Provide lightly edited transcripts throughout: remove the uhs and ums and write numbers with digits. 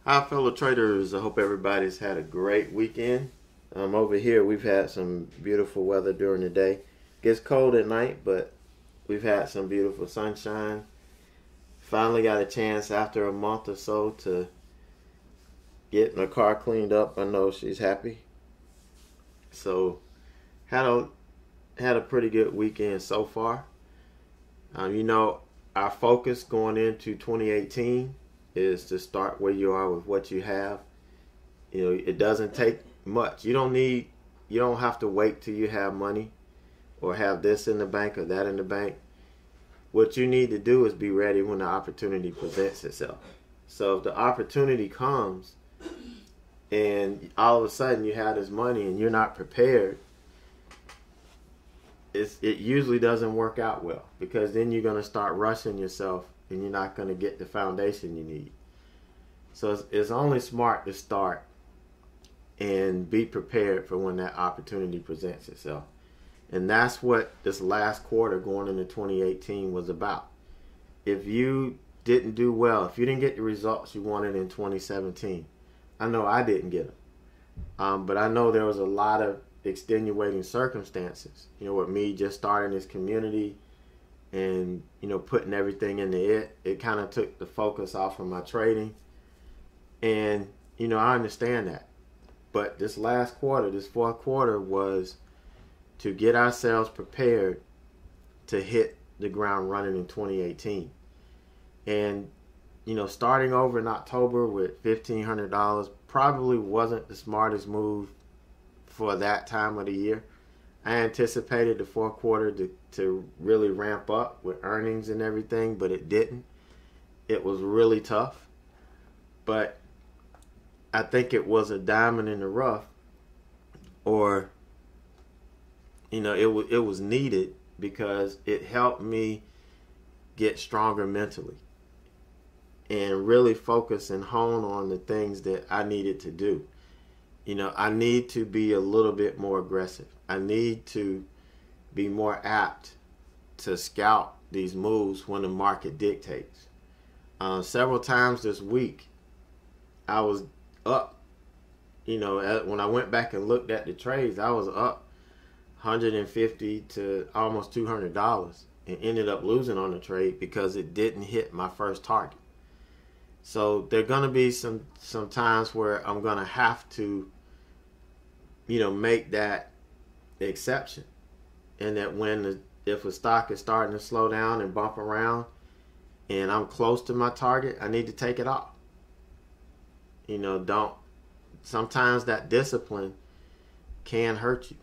Hi, fellow traders. I hope everybody's had a great weekend. Over here, we've had some beautiful weather during the day. Gets cold at night, but we've had some beautiful sunshine. Finally got a chance after a month or so to get my car cleaned up. I know she's happy. So had a had a pretty good weekend so far. Um, you know, our focus going into 2018 is to start where you are with what you have. It doesn't take much. You don't have to wait till you have money or have this in the bank or that in the bank. What you need to do is be ready when the opportunity presents itself. So if the opportunity comes and all of a sudden you have this money and you're not prepared, it usually doesn't work out well, because then you're going to start rushing yourself and you're not going to get the foundation you need. So it's only smart to start and be prepared for when that opportunity presents itself. And that's what this last quarter going into 2018 was about. If you didn't do well, if you didn't get the results you wanted in 2017, I know I didn't get them. But I know there was a lot of extenuating circumstances, with me just starting this community and, putting everything into it. It kind of took the focus off of my trading. And, I understand that. But this last quarter, this fourth quarter, was to get ourselves prepared to hit the ground running in 2018. And, starting over in October with $1,500 probably wasn't the smartest move for that time of the year. I anticipated the fourth quarter to really ramp up with earnings and everything, but it didn't. It was really tough. But I think it was a diamond in the rough, or it was needed, because it helped me get stronger mentally and really focus and hone on the things that I needed to do. I need to be a little bit more aggressive. I need to be more apt to scout these moves when the market dictates. Several times this week, I was up. When I went back and looked at the trades, I was up $150 to almost $200 and ended up losing on the trade because it didn't hit my first target. So there are going to be some times where I'm going to have to, make that exception. And that if a stock is starting to slow down and bump around and I'm close to my target, I need to take it off. Sometimes that discipline can hurt you.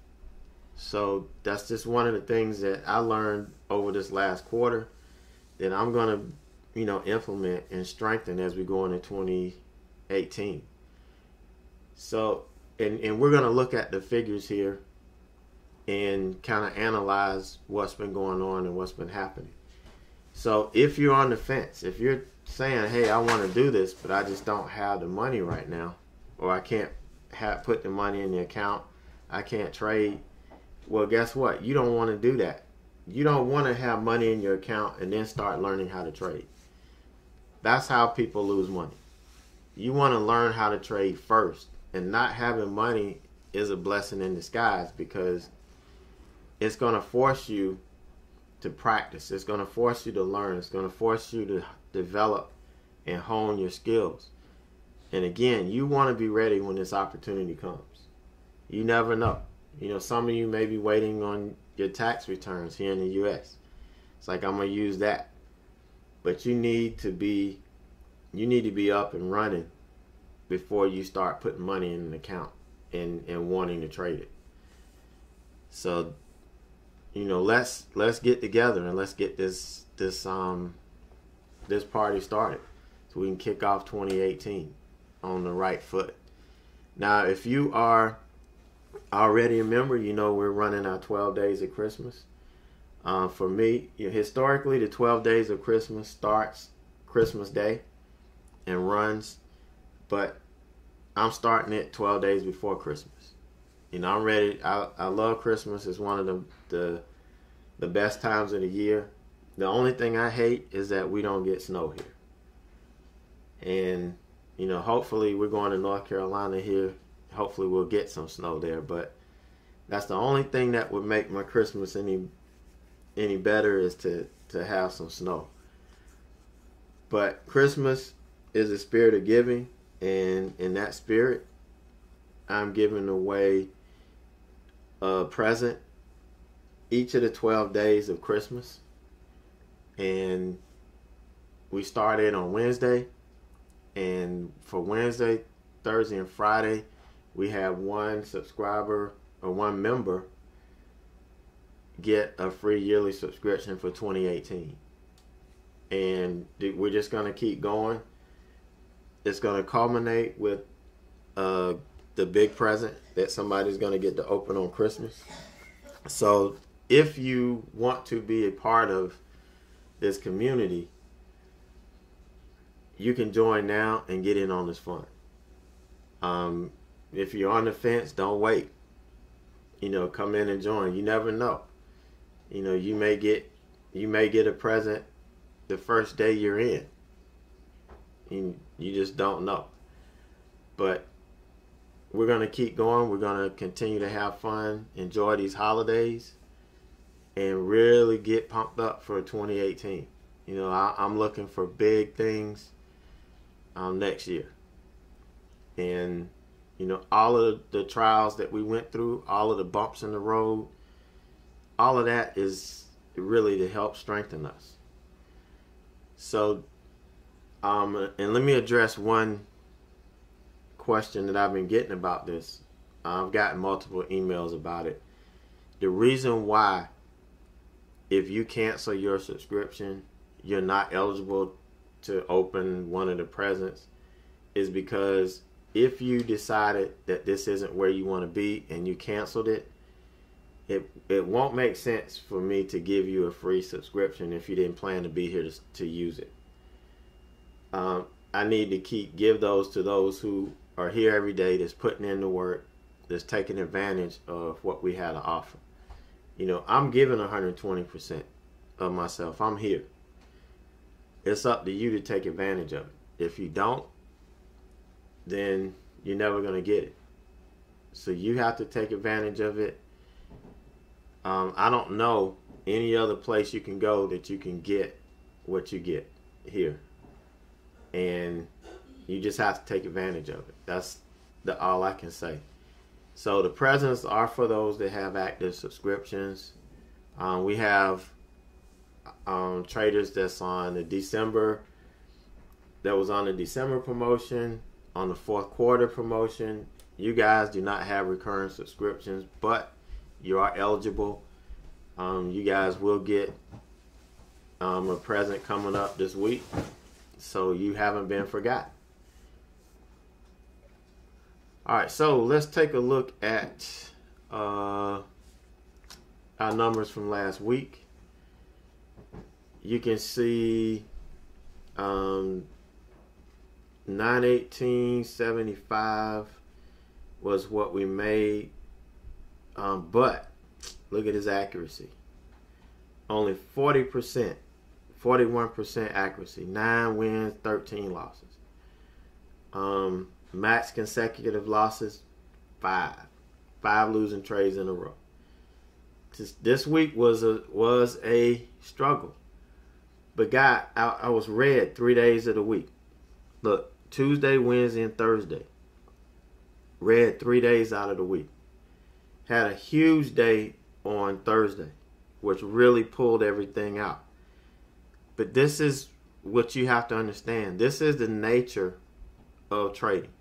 So that's just one of the things that I learned over this last quarter that I'm going to, implement and strengthen as we go into 2018. So, and we're going to look at the figures here and kind of analyze what's been going on and what's been happening. So if you're on the fence, if you're saying, hey, I want to do this, but I just don't have the money right now, or I can't put the money in the account, I can't trade, well, guess what? You don't want to do that. You don't want to have money in your account and then start learning how to trade. That's how people lose money. You want to learn how to trade first, and not having money is a blessing in disguise, because it's going to force you to practice. It's going to force you to learn. It's going to force you to develop and hone your skills. And again, you want to be ready when this opportunity comes. You never know. Some of you may be waiting on your tax returns here in the U.S. It's like, I'm going to use that. But you need to be up and running before you start putting money in an account and wanting to trade it. So, let's get together and let's get this party started so we can kick off 2018 on the right foot. Now, if you are already a member, we're running our 12 days of Christmas. For me, historically, the 12 days of Christmas starts Christmas Day and runs, but I'm starting it 12 days before Christmas. I'm ready. I love Christmas. It's one of the best times of the year. The only thing I hate is that we don't get snow here. And hopefully we're going to North Carolina here. Hopefully we'll get some snow there, but that's the only thing that would make my Christmas any better is to have some snow. But Christmas is a spirit of giving, and in that spirit, I'm giving away a present each of the 12 days of Christmas. And we started on Wednesday, and for Wednesday, Thursday, and Friday, we have one subscriber or one member get a free yearly subscription for 2018. And we're just going to keep going. It's going to culminate with the big present that somebody's going to get to open on Christmas. So if you want to be a part of this community, you can join now and get in on this fun. If you're on the fence, don't wait. Come in and join. You never know. You may get a present the first day you're in. You just don't know. But we're going to keep going. We're going to continue to have fun, enjoy these holidays, and really get pumped up for 2018. I'm looking for big things next year. And, all of the trials that we went through, all of the bumps in the road, all of that is really to help strengthen us. So, and let me address one question that I've been getting about this. I've gotten multiple emails about it. The reason why, if you cancel your subscription, you're not eligible to open one of the presents, is because if you decided that this isn't where you want to be and you canceled it, it won't make sense for me to give you a free subscription if you didn't plan to be here to use it. I need to give those to those who are here every day, that's putting in the work, that's taking advantage of what we had to offer. I'm giving 120% of myself. I'm here. It's up to you to take advantage of it. If you don't, then you're never going to get it. So you have to take advantage of it. I don't know any other place you can go that you can get what you get here. And you just have to take advantage of it. That's all I can say. So the presents are for those that have active subscriptions. We have traders that's on the December, that was on the December promotion, on the fourth quarter promotion. You guys do not have recurring subscriptions, but you are eligible. You guys will get a present coming up this week, so you haven't been forgotten. All right, so let's take a look at our numbers from last week. You can see 918.75 was what we made, but look at his accuracy. Only 40%, 41% accuracy. 9 wins, 13 losses. Max consecutive losses, 5. 5 losing trades in a row. This week was a struggle. But God, I was red 3 days of the week. Look, Tuesday, Wednesday, and Thursday. Red 3 days out of the week. Had a huge day on Thursday, which really pulled everything out. But this is what you have to understand. This is the nature of trading.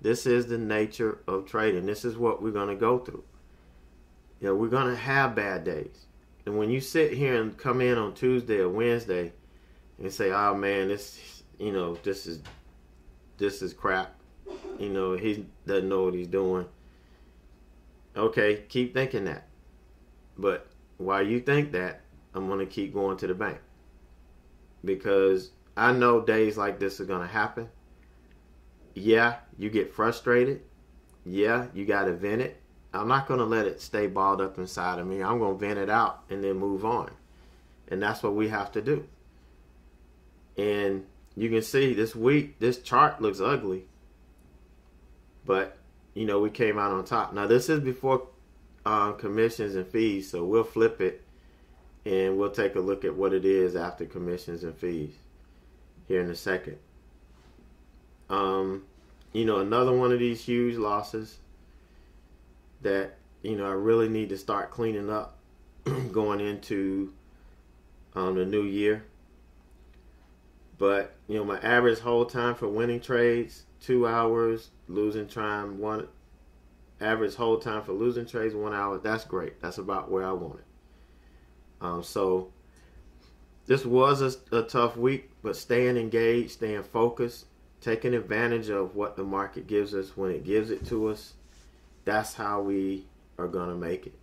This is the nature of trading. This is what we're going to go through. We're going to have bad days. And when you sit here and come in on Tuesday or Wednesday and say, "Oh man, this is crap. He doesn't know what he's doing." Okay, keep thinking that. But while you think that, I'm going to keep going to the bank. Because I know days like this are going to happen. Yeah, you get frustrated. Yeah, you got to vent it. I'm not going to let it stay balled up inside of me. I'm going to vent it out and then move on. And that's what we have to do. And you can see this week, this chart looks ugly. But, you know, we came out on top. Now, this is before commissions and fees, so we'll flip it and we'll take a look at what it is after commissions and fees here in a second. You know, another one of these huge losses that, you know, I really need to start cleaning up going into the new year. But, you know, my average hold time for winning trades, 2 hours, losing time, average hold time for losing trades, 1 hour. That's great. That's about where I want it. So this was a tough week, but staying engaged, staying focused, taking advantage of what the market gives us when it gives it to us, that's how we are going to make it.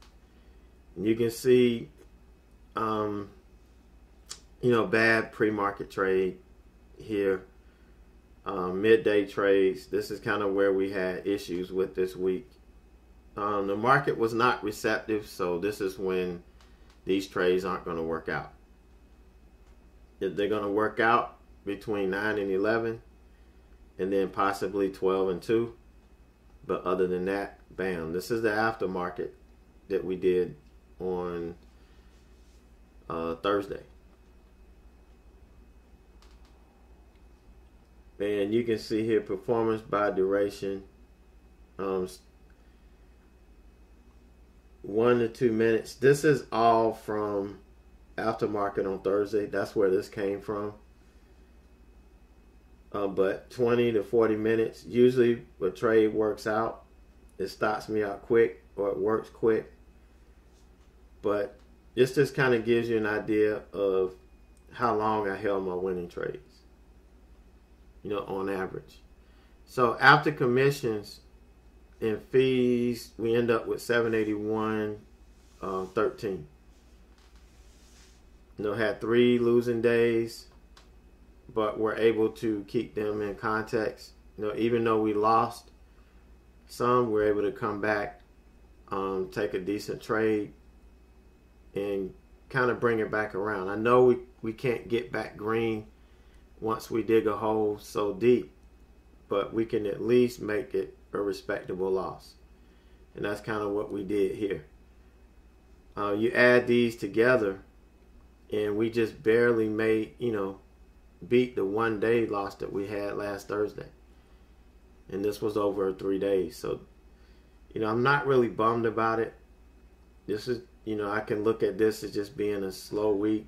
And you can see, you know, bad pre-market trade here. Midday trades, this is kind of where we had issues with this week. The market was not receptive, so this is when these trades aren't going to work out. If they're going to work out between 9 and 11, and then possibly 12 and 2. But other than that, bam. This is the aftermarket that we did on Thursday. And you can see here performance by duration. 1 to 2 minutes. This is all from aftermarket on Thursday. That's where this came from. But 20 to 40 minutes. Usually a trade works out. It stops me out quick, or it works quick. But this just kind of gives you an idea of how long I held my winning trades, you know, on average. So after commissions and fees, we end up with 781.13. You know, had 3 losing days, but we're able to keep them in context. You know, even though we lost some, we're able to come back, take a decent trade, and kind of bring it back around. I know we can't get back green once we dig a hole so deep, but we can at least make it a respectable loss. And that's kind of what we did here. You add these together, and we just barely made, you know, beat the 1 day loss that we had last Thursday. And this was over 3 days. So, you know, I'm not really bummed about it. This is, you know, I can look at this as just being a slow week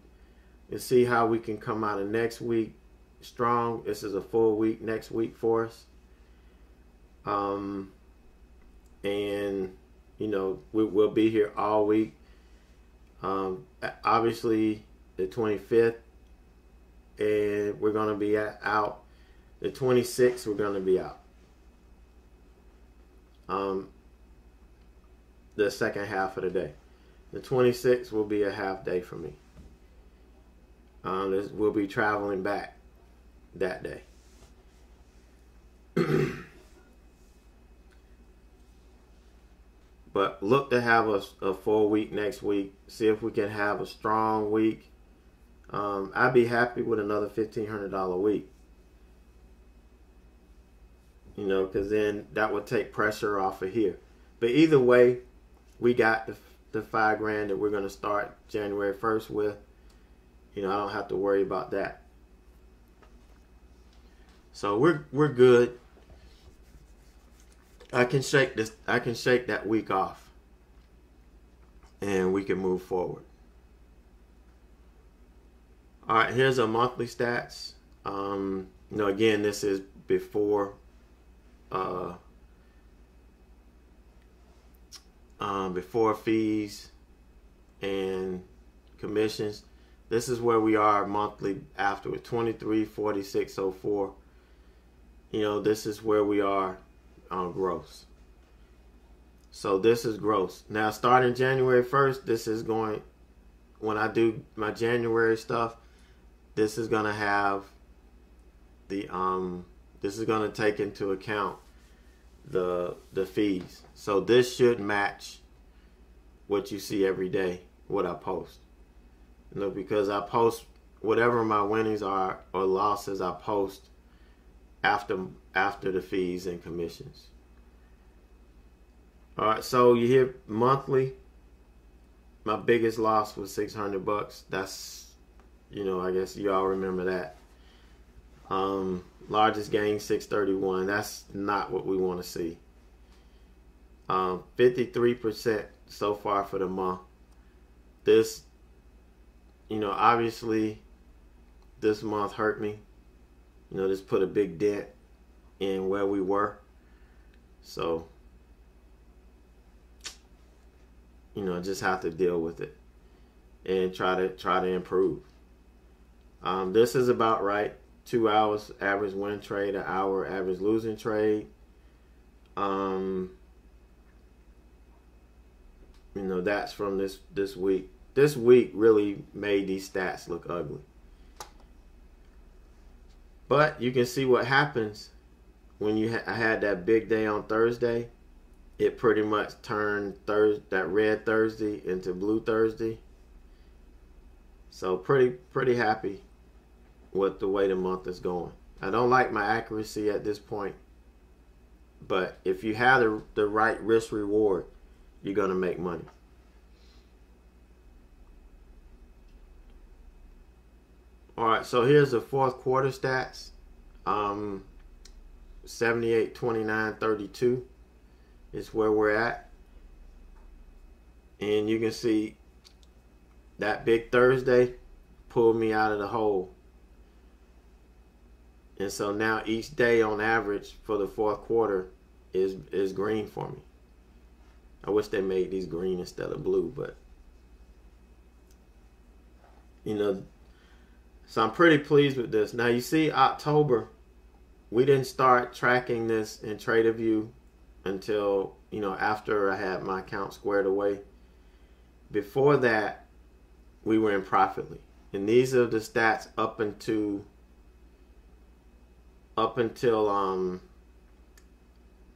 and see how we can come out of next week strong. This is a full week next week for us. And, you know, we'll be here all week. Obviously, the 25th, and we're going to be out. The 26th, we're going to be out. The second half of the day. The 26th will be a half day for me. We'll be traveling back that day. But look to have a full week next week. See if we can have a strong week. I'd be happy with another $1,500 week. You know, because then that would take pressure off of here. But either way, we got the $5,000 that we're going to start January 1st with. You know, I don't have to worry about that. So we're good. I can shake that week off, and we can move forward. All right, here's our monthly stats. You know, again, this is before before fees and commissions. This is where we are monthly afterward, 2346.04. You know, this is where we are on gross. So this is gross. Now, starting January 1st, this is going, when I do my January stuff, this is going to have the this is going to take into account the fees. So this should match what you see every day, what I post. You know, because I post whatever my winnings are or losses I post after the fees and commissions. All right, so you hear monthly. My biggest loss was $600. That's, I guess you all remember that. Largest gain, 631. That's not what we want to see. 53% so far for the month. This, obviously this month hurt me. This put a big dent in where we were. So, just have to deal with it and try to improve. This is about right. 2 hours average win trade, an hour average losing trade. That's from this week. This week really made these stats look ugly. But you can see what happens when I had that big day on Thursday. It pretty much turned that red Thursday into blue Thursday. So pretty happy with the way the month is going. I don't like my accuracy at this point, but if you have the right risk reward, you're going to make money. All right, so here's the fourth quarter stats. 78, 29, 32 is where we're at. And you can see that big Thursday pulled me out of the hole. And so now each day on average for the fourth quarter is green for me. I wish they made these green instead of blue, but so I'm pretty pleased with this. Now you see October, we didn't start tracking this in TraderView until, after I had my account squared away. Before that, we were in Profitly. And these are the stats up until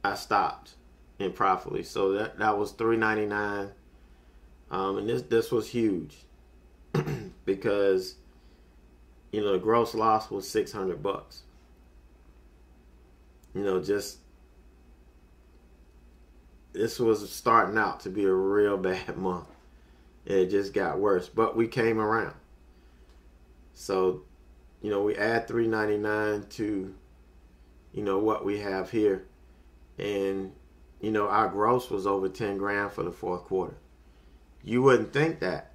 I stopped in Profitly. So that was $3.99. And this was huge because the gross loss was $600. This was starting out to be a real bad month. It just got worse, but we came around. So, we add $3.99 to, what we have here. And, our gross was over 10 grand for the fourth quarter. You wouldn't think that.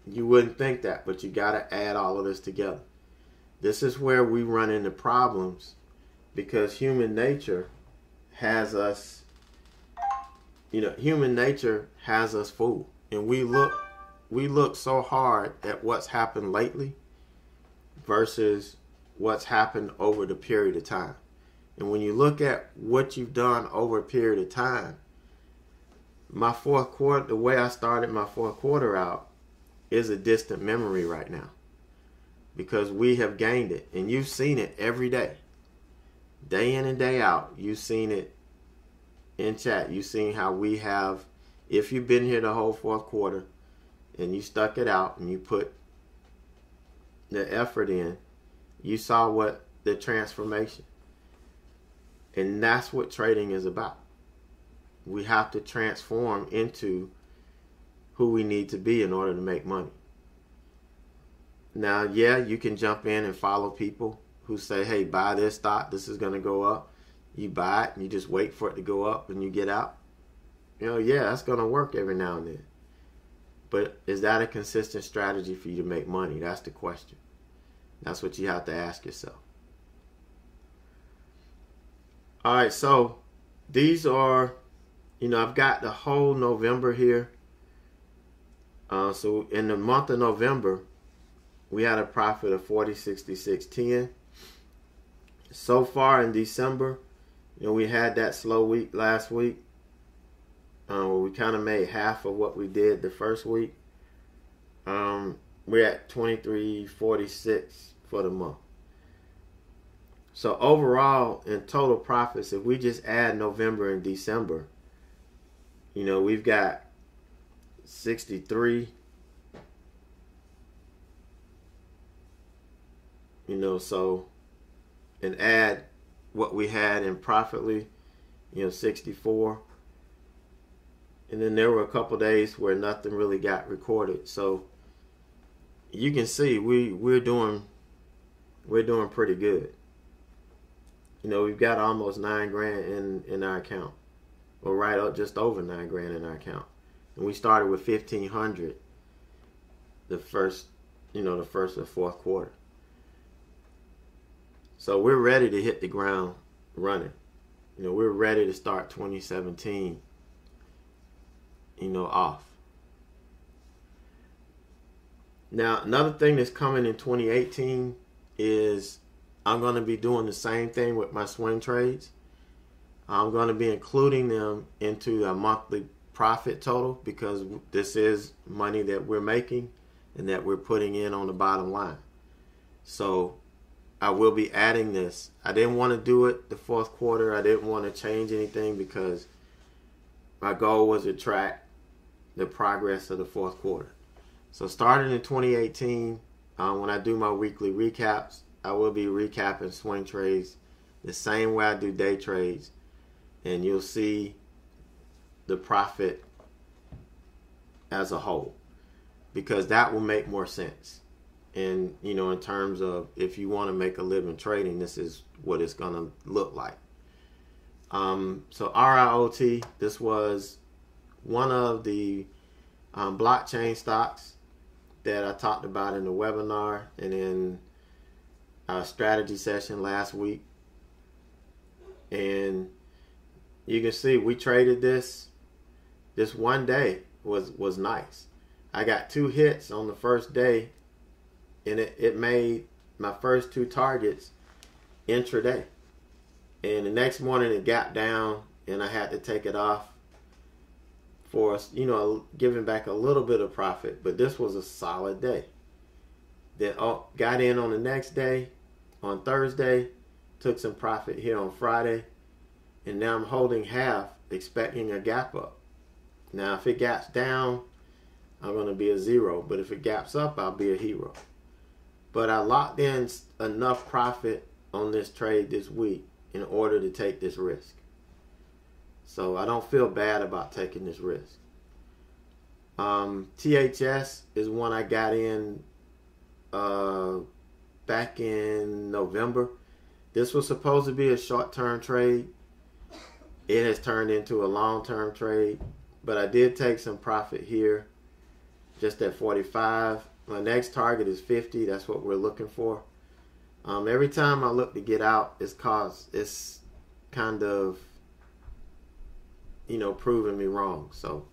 But you got to add all of this together. This is where we run into problems because human nature has us, fooled. And we look so hard at what's happened lately versus what's happened over the period of time. And when you look at what you've done over a period of time, my fourth quarter, the way I started my fourth quarter out is a distant memory right now because we have gained it. And you've seen it every day. Day in and day out. You've seen it in chat. You've seen how we have, if you've been here the whole fourth quarter and you stuck it out and you put the effort in, you saw what the transformation. And that's what trading is about. We have to transform into who we need to be in order to make money. Now, yeah, you can jump in and follow people who say, hey, buy this stock, this is going to go up. You buy it and you just wait for it to go up and you get out. Yeah, that's going to work every now and then. But is that a consistent strategy for you to make money? That's the question. That's what you have to ask yourself. All right, so these are, I've got the whole November here. So in the month of November, we had a profit of 40, 66, 10. So far in December, we had that slow week last week. Where we kind of made half of what we did the first week. We're at 23.46 for the month. So overall, in total profits, if we just add November and December, we've got 63, So, and add what we had in Profitly, 64. And then there were a couple days where nothing really got recorded. So you can see we're doing pretty good. We've got almost $9,000 in our account, or right up just over $9,000 in our account, and we started with 1,500 the first or fourth quarter. So we're ready to hit the ground running. We're ready to start 2017, off. Now, another thing that's coming in 2018 is I'm going to be doing the same thing with my swing trades. I'm going to be including them into a monthly profit total, because this is money that we're making and that we're putting in on the bottom line. So I will be adding this. I didn't want to do it the fourth quarter. I didn't want to change anything because my goal was to track the progress of the fourth quarter. So starting in 2018, when I do my weekly recaps, I will be recapping swing trades the same way I do day trades, and you'll see the profit as a whole, because that will make more sense. And in terms of if you want to make a living trading, this is what it's going to look like. So RIOT, this was one of the blockchain stocks that I talked about in the webinar and in our strategy session last week. And you can see we traded this one day was nice. I got 2 hits on the first day, and it made my first 2 targets intraday. And the next morning it gapped down, and I had to take it off for, giving back a little bit of profit. But this was a solid day. Then got in on the next day, on Thursday, took some profit here on Friday, and now I'm holding half, expecting a gap up. Now, if it gaps down, I'm going to be a 0, but if it gaps up, I'll be a hero. But I locked in enough profit on this trade this week in order to take this risk. So I don't feel bad about taking this risk. THS is one I got in back in November. This was supposed to be a short-term trade. It has turned into a long-term trade, but I did take some profit here just at 45. My next target is 50. That's what we're looking for. Every time I look to get out, it's kind of proving me wrong. So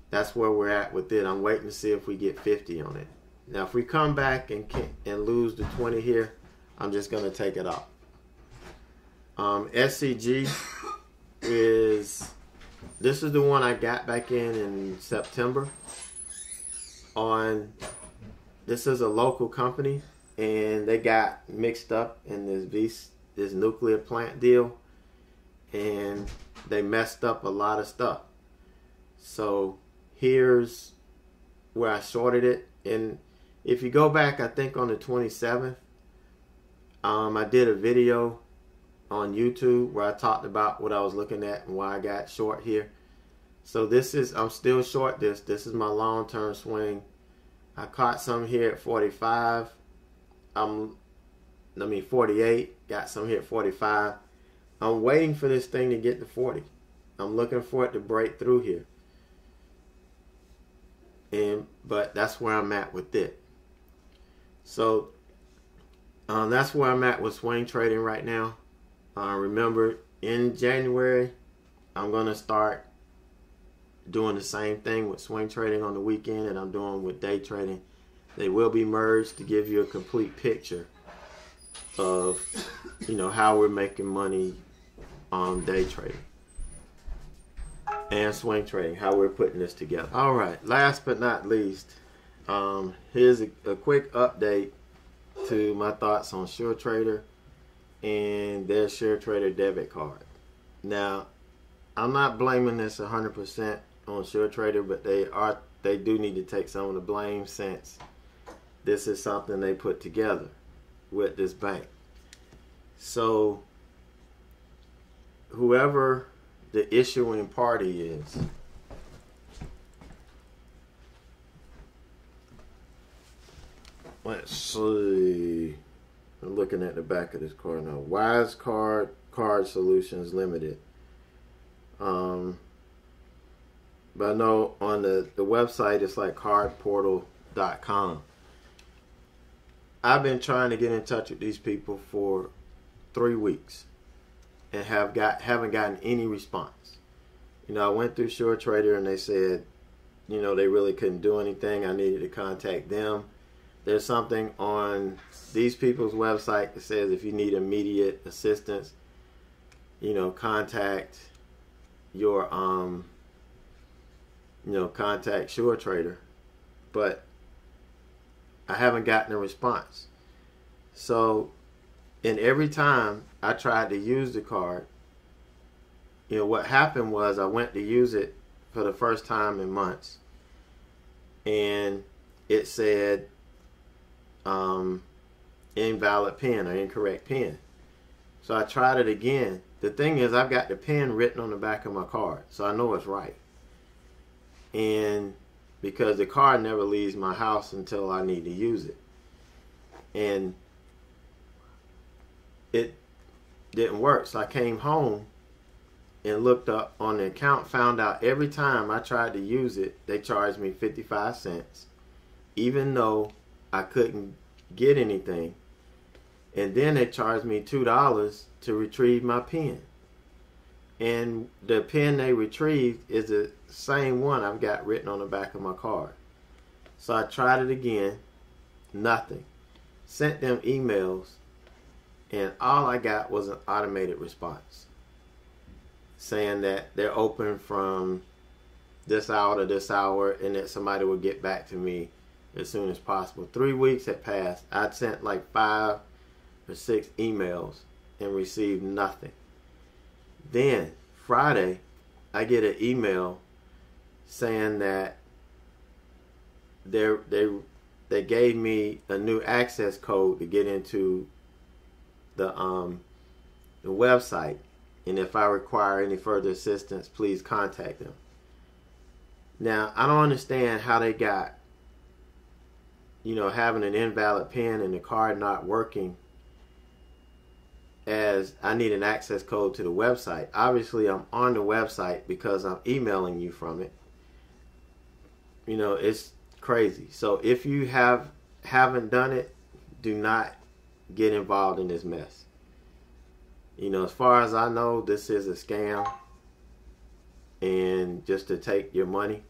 that's where we're at with it. I'm waiting to see if we get 50 on it. Now, if we come back and lose the 20 here, I'm just going to take it off. SCG this is the one I got back in September. This is a local company, and they got mixed up in this nuclear plant deal, and they messed up a lot of stuff. So here's where I shorted it. And if you go back, I think on the 27th, I did a video on YouTube where I talked about what I was looking at and why I got short here. So I'm still short this. This is my long-term swing. I caught some here at 45. 48. Got some here at 45. I'm waiting for this thing to get to 40. I'm looking for it to break through here. But that's where I'm at with it. So that's where I'm at with swing trading right now. Remember, in January, I'm going to start doing the same thing with swing trading on the weekend that I'm doing with day trading. They will be merged to give you a complete picture of how we're making money on day trading and swing trading, how we're putting this together. All right, last but not least, here's a quick update to my thoughts on Suretrader and their Suretrader debit card. Now, I'm not blaming this 100% on Suretrader, but they do need to take some of the blame, since this is something they put together. with this bank. So whoever the issuing party is, let's see. I'm looking at the back of this card now. Wise Card Solutions Limited. But I know on the website it's like cardportal.com. I've been trying to get in touch with these people for 3 weeks and haven't gotten any response. You know, I went through Suretrader and they said, you know, they really couldn't do anything. I needed to contact them. There's something on these people's website that says if you need immediate assistance, you know, contact your contact Suretrader. But I haven't gotten a response. So, and every time I tried to use the card, you know, what happened was I went to use it for the first time in months, and it said invalid PIN or incorrect PIN. So I tried it again. The thing is, I've got the PIN written on the back of my card, so I know it's right. And because the card never leaves my house until I need to use it. And it didn't work. So I came home and looked up on the account, found out every time I tried to use it, they charged me 55 cents, even though I couldn't get anything. And then they charged me $2 to retrieve my PIN. And the PIN they retrieved is the same one I've got written on the back of my card. So I tried it again, nothing. Sent them emails, and all I got was an automated response saying that they're open from this hour to this hour and that somebody will get back to me as soon as possible. 3 weeks had passed. I'd sent like 5 or 6 emails and received nothing. Then Friday, I get an email saying that they gave me a new access code to get into the website, and if I require any further assistance, please contact them. Now, I don't understand how they got, you know, having an invalid PIN and the card not working as I need an access code to the website. Obviously, I'm on the website because I'm emailing you from it. You know, it's crazy. So if you haven't done it, do not get involved in this mess. You know, as far as I know, this is a scam and just to take your money,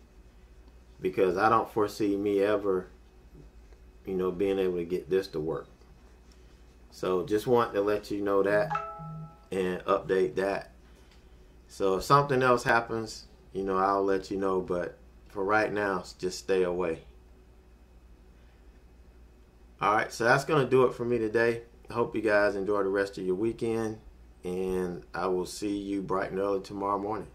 because I don't foresee me ever, you know, being able to get this to work. So just want to let you know that and update that. So if something else happens, you know, I'll let you know, but for right now, just stay away. Alright, so that's going to do it for me today. I hope you guys enjoy the rest of your weekend, and I will see you bright and early tomorrow morning.